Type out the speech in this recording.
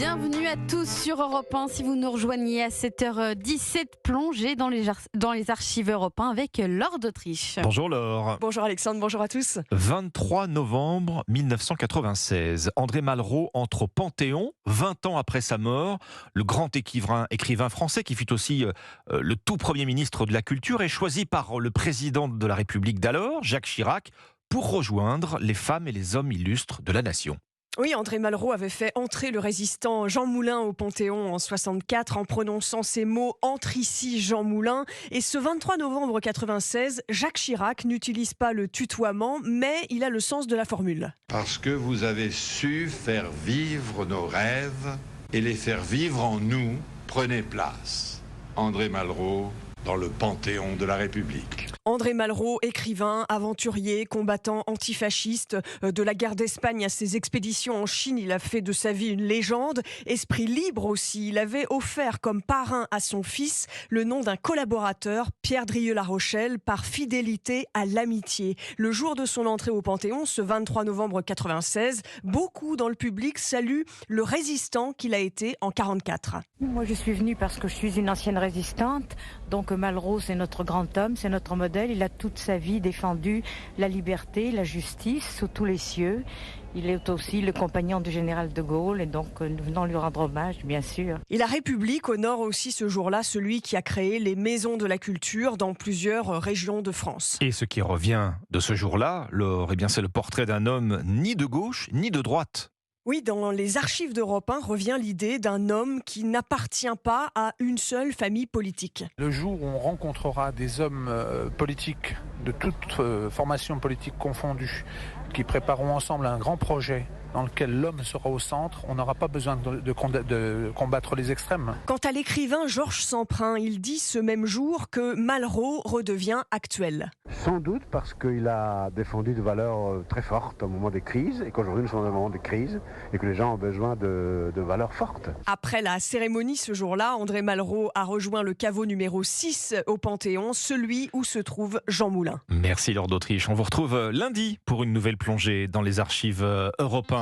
Bienvenue à tous sur Europe 1. Si vous nous rejoignez à 7h17, plongez dans les archives Europe 1 avec Laure d'Autriche. Bonjour Laure. Bonjour Alexandre, bonjour à tous. 23 novembre 1996, André Malraux entre au Panthéon, 20 ans après sa mort. Le grand écrivain français qui fut aussi le tout premier ministre de la Culture est choisi par le président de la République d'alors, Jacques Chirac, pour rejoindre les femmes et les hommes illustres de la nation. Oui, André Malraux avait fait entrer le résistant Jean Moulin au Panthéon en 64 en prononçant ces mots « Entre ici Jean Moulin ». Et ce 23 novembre 96, Jacques Chirac n'utilise pas le tutoiement, mais il a le sens de la formule. Parce que vous avez su faire vivre nos rêves et les faire vivre en nous, prenez place. André Malraux dans le Panthéon de la République. André Malraux, écrivain, aventurier, combattant antifasciste, de la guerre d'Espagne à ses expéditions en Chine, il a fait de sa vie une légende. Esprit libre aussi, il avait offert comme parrain à son fils le nom d'un collaborateur, Pierre Drieux-La Rochelle, par fidélité à l'amitié. Le jour de son entrée au Panthéon, ce 23 novembre 96, beaucoup dans le public saluent le résistant qu'il a été en 44. Moi je suis venue parce que je suis une ancienne résistante, donc Malraux c'est notre grand homme, c'est notre modèle. Il a toute sa vie défendu la liberté, la justice sous tous les cieux. Il est aussi le compagnon du général de Gaulle et donc nous venons lui rendre hommage, bien sûr. Et la République honore aussi ce jour-là celui qui a créé les maisons de la culture dans plusieurs régions de France. Et ce qui revient de ce jour-là, Laure, c'est le portrait d'un homme ni de gauche ni de droite. Oui, dans les archives d'Europe 1 revient l'idée d'un homme qui n'appartient pas à une seule famille politique. Le jour où on rencontrera des hommes politiques de toute formation politique confondue, qui prépareront ensemble un grand projet dans lequel l'homme sera au centre, on n'aura pas besoin de combattre les extrêmes. Quant à l'écrivain Georges Semprin, il dit ce même jour que Malraux redevient actuel. Sans doute parce qu'il a défendu des valeurs très fortes au moment des crises, et qu'aujourd'hui nous sommes dans un moment de crise, et que les gens ont besoin de valeurs fortes. Après la cérémonie ce jour-là, André Malraux a rejoint le caveau numéro 6 au Panthéon, celui où se trouve Jean Moulin. Merci Laure d'Autriche. On vous retrouve lundi pour une nouvelle plongée dans les archives Europe 1.